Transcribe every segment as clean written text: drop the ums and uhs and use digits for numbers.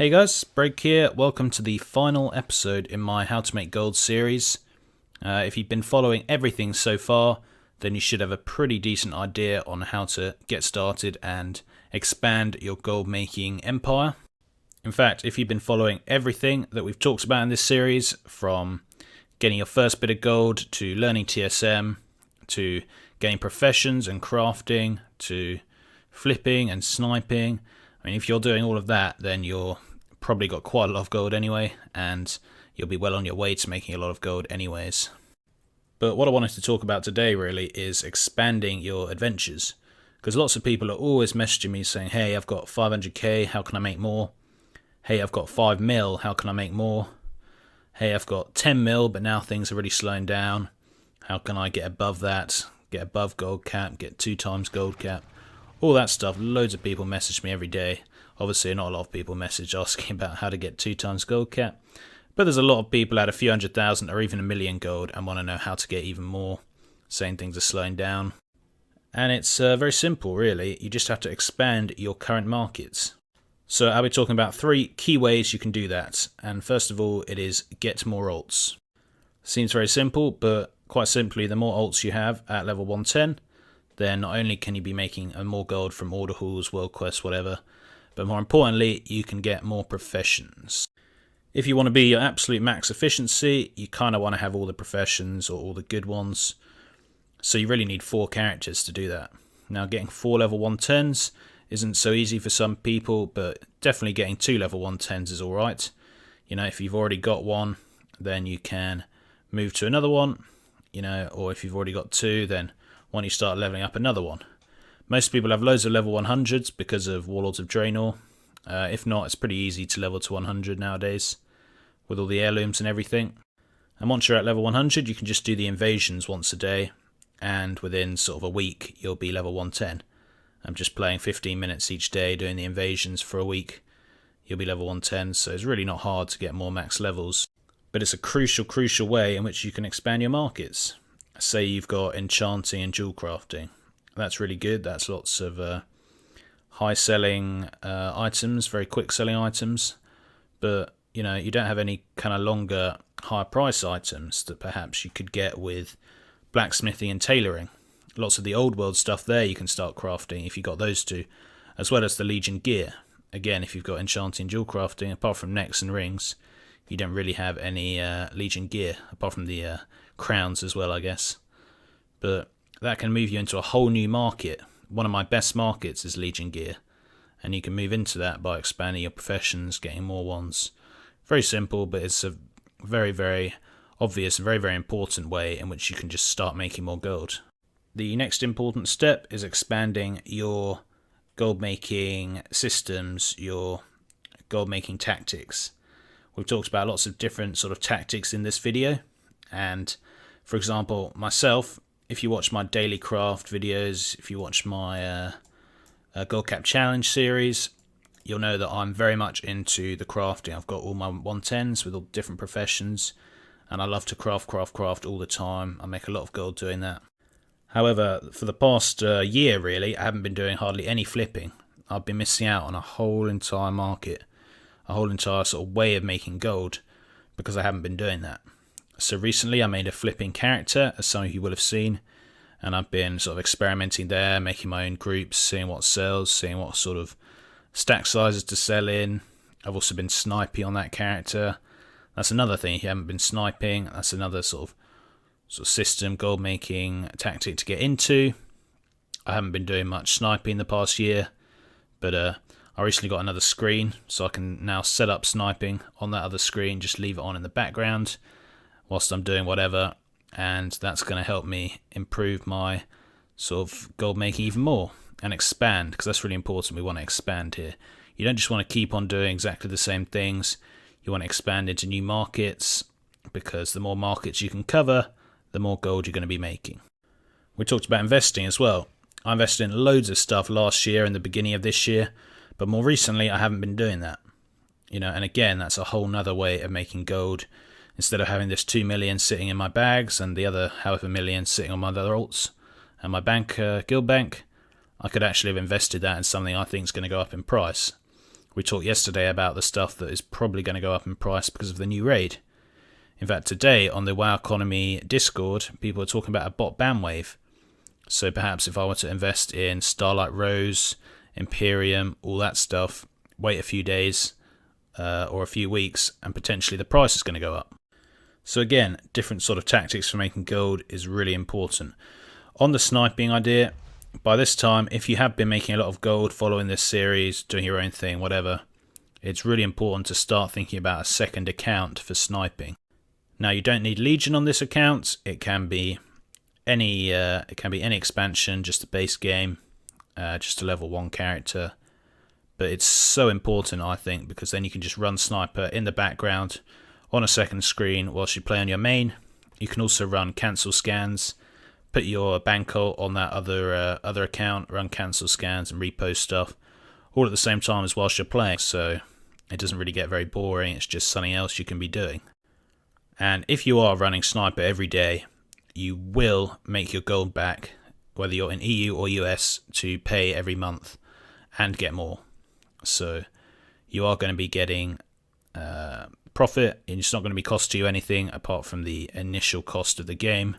Hey guys, Break here. Welcome to the final episode in my How to Make Gold series. If you've been following everything so far, then you should have a pretty decent idea on how to get started and expand your gold making empire. In fact, if you've been following everything that we've talked about in this series, from getting your first bit of gold to learning TSM to getting professions and crafting to flipping and sniping, I mean, if you're doing all of that, then you're probably got quite a lot of gold anyway, and you'll be well on your way to making a lot of gold anyways. But what I wanted to talk about today really is expanding your adventures, because lots of people are always messaging me saying, hey, I've got 500k, how can I make more? Hey, I've got 5 mil, how can I make more? Hey, I've got 10 mil, but now things are really slowing down. How can I get above that? Get above gold cap, get 2 times gold cap? All that stuff. Loads of people message me every day. Obviously, not a lot of people message asking about how to get 2 times gold cap. But there's a lot of people at a few 100,000 or even 1 million gold and want to know how to get even more, saying things are slowing down. And it's very simple, really. You just have to expand your current markets. So I'll be talking about 3 key ways you can do that. And first of all, it is get more alts. Seems very simple, but quite simply, the more alts you have at level 110, then not only can you be making more gold from order halls, world quests, whatever, but more importantly, you can get more professions. If you want to be your absolute max efficiency, you kind of want to have all the professions or all the good ones. So you really need 4 characters to do that. Now, getting 4 level 110s isn't so easy for some people, but definitely getting 2 level 110s is alright. You know, if you've already got one, then you can move to another one, you know, or if you've already got 2, then why don't you start leveling up another one? Most people have loads of level 100s because of Warlords of Draenor. If not, it's pretty easy to level to 100 nowadays with all the heirlooms and everything. And once you're at level 100, you can just do the invasions once a day, and within sort of a week, you'll be level 110. I'm just playing 15 minutes each day doing the invasions for a week. You'll be level 110, so it's really not hard to get more max levels. But it's a crucial way in which you can expand your markets. Say you've got enchanting and jewel crafting. That's really good. That's lots of high selling items, very quick selling items. But you know, you don't have any kind of longer, higher price items that perhaps you could get with blacksmithing and tailoring. Lots of the old world stuff there you can start crafting if you got those 2, as well as the Legion gear. Again, if you've got enchanting jewel crafting, apart from necks and rings, you don't really have any Legion gear, apart from the crowns as well, I guess. But that can move you into a whole new market. One of my best markets is Legion gear, and you can move into that by expanding your professions, getting more ones. Very simple, but it's a very, very obvious and very, very important way in which you can just start making more gold. The next important step is expanding your gold making systems, your gold making tactics. We've talked about lots of different sort of tactics in this video, and for example, myself, if you watch my daily craft videos, if you watch my Gold Cap Challenge series, you'll know that I'm very much into the crafting. I've got all my 110s with all different professions, and I love to craft all the time. I make a lot of gold doing that. However, for the past year, really, I haven't been doing hardly any flipping. I've been missing out on a whole entire market, a whole entire sort of way of making gold, because I haven't been doing that. So recently I made a flipping character, as some of you will have seen, and I've been sort of experimenting there, making my own groups, seeing what sells, seeing what sort of stack sizes to sell in. I've also been sniping on that character. That's another thing, if you haven't been sniping, that's another sort of system, gold making tactic to get into. I haven't been doing much sniping the past year, but I recently got another screen, so I can now set up sniping on that other screen, just leave it on in the background whilst I'm doing whatever, and that's going to help me improve my sort of gold making even more and expand, because that's really important. We want to expand here. You don't just want to keep on doing exactly the same things. You want to expand into new markets, because the more markets you can cover, the more gold you're going to be making. We talked about investing as well. I invested in loads of stuff last year and the beginning of this year, but more recently I haven't been doing that. You know, and again, that's a whole nother way of making gold. Instead of having this 2 million sitting in my bags and the other however million sitting on my other alts and my bank, guild bank, I could actually have invested that in something I think is going to go up in price. We talked yesterday about the stuff that is probably going to go up in price because of the new raid. In fact, today on the WoW Economy Discord, people are talking about a bot ban wave. So perhaps if I were to invest in Starlight Rose, Imperium, all that stuff, wait a few days or a few weeks, and potentially the price is going to go up. So again, different sort of tactics for making gold is really important. On the sniping idea, by this time, if you have been making a lot of gold following this series, doing your own thing, whatever, it's really important to start thinking about a second account for sniping. Now, you don't need Legion on this account. It can be any expansion, just a base game, just a level 1 character. But it's so important, I think, because then you can just run sniper in the background on a second screen whilst you play on your main. You can also run cancel scans, put your bank ult on that other account, run cancel scans and repost stuff, all at the same time as whilst you're playing. So it doesn't really get very boring. It's just something else you can be doing. And if you are running sniper every day, you will make your gold back, whether you're in EU or US, to pay every month and get more. So you are going to be getting profit, and it's not going to be cost you anything apart from the initial cost of the game.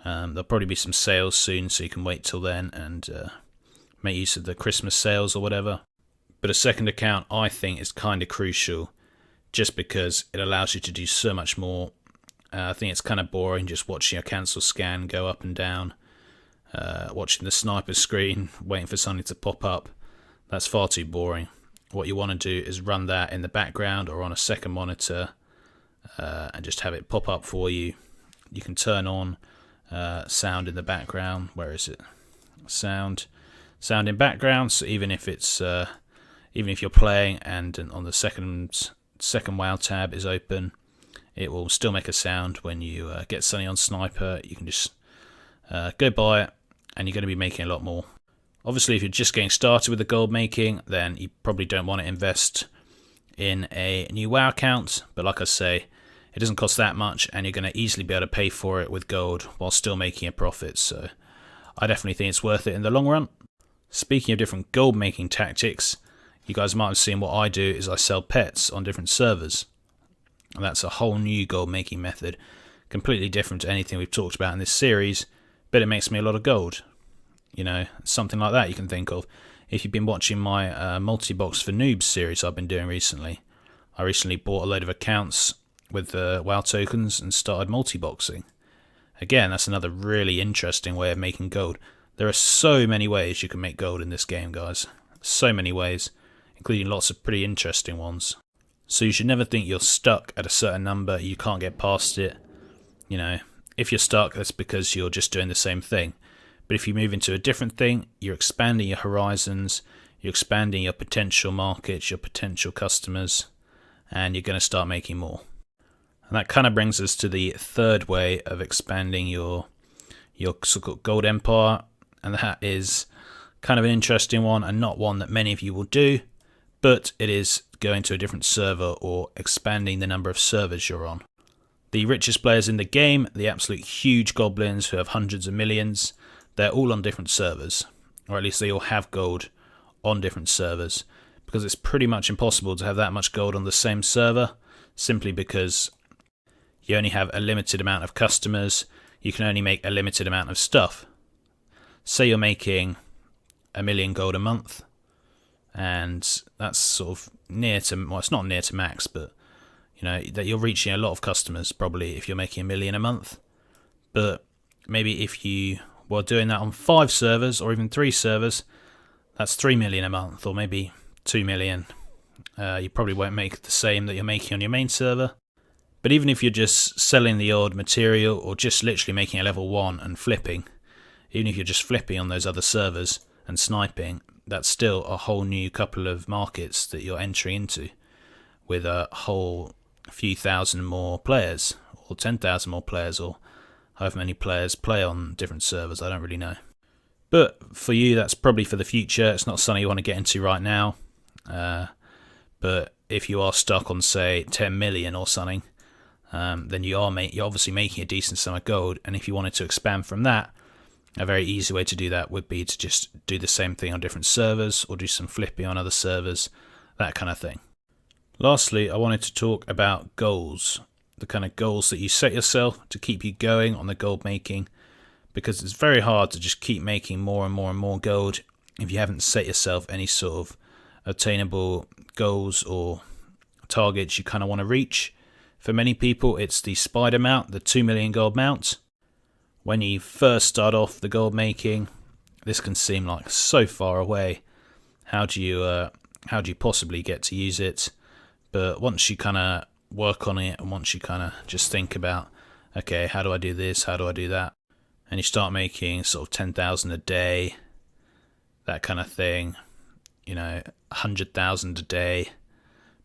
There'll probably be some sales soon, so you can wait till then and make use of the Christmas sales or whatever. But a second account, I think, is kind of crucial, just because it allows you to do so much more. I think it's kind of boring just watching a cancel scan go up and down, watching the sniper screen, waiting for something to pop up. That's far too boring. What you want to do is run that in the background or on a second monitor and just have it pop up for you. You can turn on sound in the background. Where is it? Sound in background. So even if you're playing and on the second WoW tab is open, it will still make a sound when you get something on sniper. You can just go by it, and you're going to be making a lot more. Obviously, if you're just getting started with the gold making, then you probably don't want to invest in a new WoW account. But like I say, it doesn't cost that much, and you're going to easily be able to pay for it with gold while still making a profit. So I definitely think it's worth it in the long run. Speaking of different gold making tactics, you guys might have seen what I do is I sell pets on different servers. And that's a whole new gold making method, completely different to anything we've talked about in this series, but it makes me a lot of gold. You know, something like that you can think of. If you've been watching my multi-box for noobs series I've been doing recently, I recently bought a load of accounts with WoW tokens and started multi-boxing. Again, that's another really interesting way of making gold. There are so many ways you can make gold in this game, guys. So many ways, including lots of pretty interesting ones. So you should never think you're stuck at a certain number, you can't get past it. You know, if you're stuck, that's because you're just doing the same thing. But if you move into a different thing, you're expanding your horizons, you're expanding your potential markets, your potential customers, and you're going to start making more. And that kind of brings us to the third way of expanding your so-called gold empire, and that is kind of an interesting one and not one that many of you will do, but it is going to a different server or expanding the number of servers you're on. The richest players in the game, the absolute huge goblins who have hundreds of millions, they're all on different servers, or at least they all have gold on different servers, because it's pretty much impossible to have that much gold on the same server, simply because you only have a limited amount of customers, you can only make a limited amount of stuff. Say you're making 1 million gold a month, and that's sort of near to, well, it's not near to max, but you know that you're reaching a lot of customers probably if you're making 1 million a month. But maybe if you were doing that on 5 servers or even 3 servers, that's 3 million a month, or maybe 2 million. You probably won't make the same that you're making on your main server. But even if you're just selling the odd material or just literally making a level 1 and flipping, even if you're just flipping on those other servers and sniping, that's still a whole new couple of markets that you're entering into with a whole few thousand more players, or 10,000 more players, or however many players play on different servers. I don't really know. But for you, that's probably for the future. It's not something you want to get into right now. But if you are stuck on, say, 10 million or something, then you're obviously making a decent sum of gold. And if you wanted to expand from that, a very easy way to do that would be to just do the same thing on different servers, or do some flipping on other servers, that kind of thing. Lastly, I wanted to talk about goals, the kind of goals that you set yourself to keep you going on the gold making, because it's very hard to just keep making more and more and more gold if you haven't set yourself any sort of attainable goals or targets you kind of want to reach. For many people, it's the spider mount, the 2 million gold mount. When you first start off the gold making, this can seem like so far away. How do you possibly get to use it? But once you kind of work on it, and once you kind of just think about, okay, how do I do this? How do I do that? And you start making sort of 10,000 a day, that kind of thing, 100,000 a day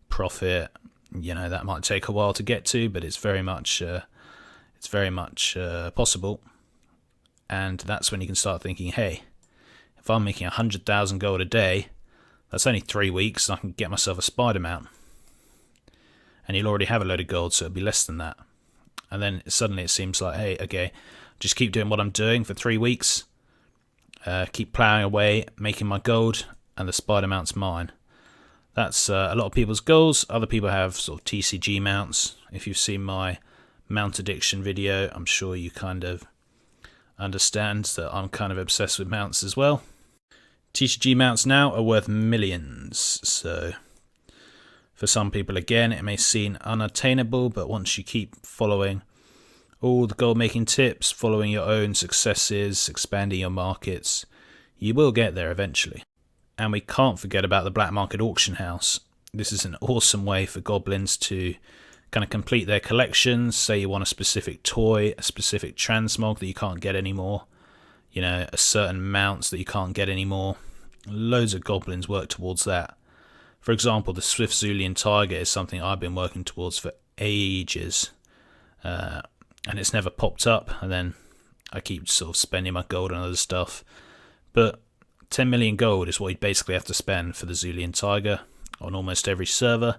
profit. That might take a while to get to, but it's very much possible. And that's when you can start thinking, hey, if I'm making 100,000 gold a day, that's only 3 weeks, and I can get myself a spider mount. And you'll already have a load of gold, so it'll be less than that. And then suddenly it seems like, hey, okay, just keep doing what I'm doing for 3 weeks, keep ploughing away, making my gold, and the spider mount's mine. That's a lot of people's goals. Other people have sort of TCG mounts. If you've seen my mount addiction video, I'm sure you kind of understand that I'm kind of obsessed with mounts as well. TCG mounts now are worth millions, so for some people, again, it may seem unattainable, but once you keep following all the gold making tips, following your own successes, expanding your markets, you will get there eventually. And we can't forget about the black market auction house. This is an awesome way for goblins to kind of complete their collections. Say you want a specific toy, a specific transmog that you can't get anymore, a certain mounts that you can't get anymore. Loads of goblins work towards that. For example, the Swift Zulian Tiger is something I've been working towards for ages, and it's never popped up, and then I keep sort of spending my gold on other stuff. But 10 million gold is what you basically have to spend for the Zulian Tiger on almost every server,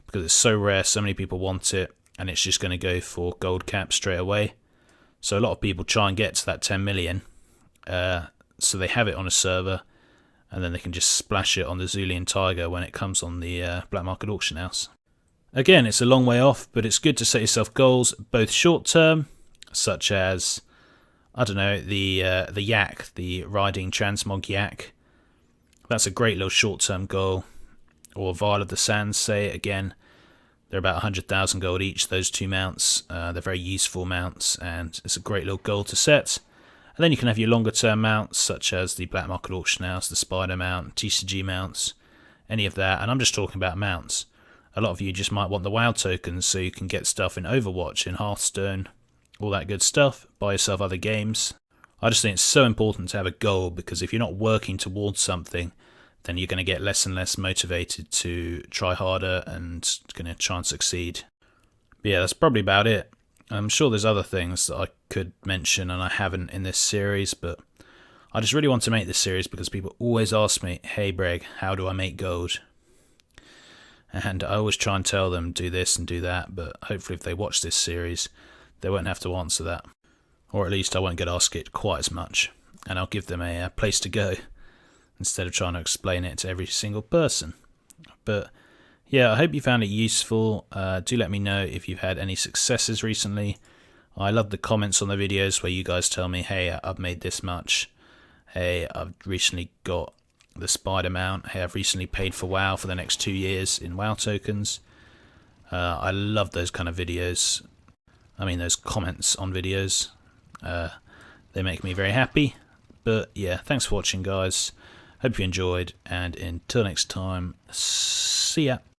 because it's so rare, so many people want it, and it's just going to go for gold cap straight away. So a lot of people try and get to that 10 million, so they have it on a server, and then they can just splash it on the Zulian Tiger when it comes on the black market auction house. Again, it's a long way off, but it's good to set yourself goals, both short term, such as, I don't know, the yak, the riding transmog yak. That's a great little short term goal. Or Vial of the Sands, say, again, they're about 100,000 gold each, those two mounts. They're very useful mounts, and it's a great little goal to set. And then you can have your longer term mounts, such as the black market auction house, the spider mount, TCG mounts, any of that. And I'm just talking about mounts. A lot of you just might want the WoW tokens so you can get stuff in Overwatch, in Hearthstone, all that good stuff, buy yourself other games. I just think it's so important to have a goal, because if you're not working towards something, then you're going to get less and less motivated to try harder and going to try and succeed. But yeah, that's probably about it. I'm sure there's other things that I could mention and I haven't in this series, but I just really want to make this series because people always ask me, hey Breg, how do I make gold? And I always try and tell them do this and do that, but hopefully if they watch this series, they won't have to answer that. Or at least I won't get asked it quite as much, and I'll give them a place to go instead of trying to explain it to every single person. But yeah, I hope you found it useful. Do let me know if you've had any successes recently. I love the comments on the videos where you guys tell me, hey, I've made this much. Hey, I've recently got the spider mount. Hey, I've recently paid for WoW for the next 2 years in WoW tokens. I love those kind of videos. I mean, those comments on videos. They make me very happy. But yeah, thanks for watching, guys. Hope you enjoyed, and until next time, see ya.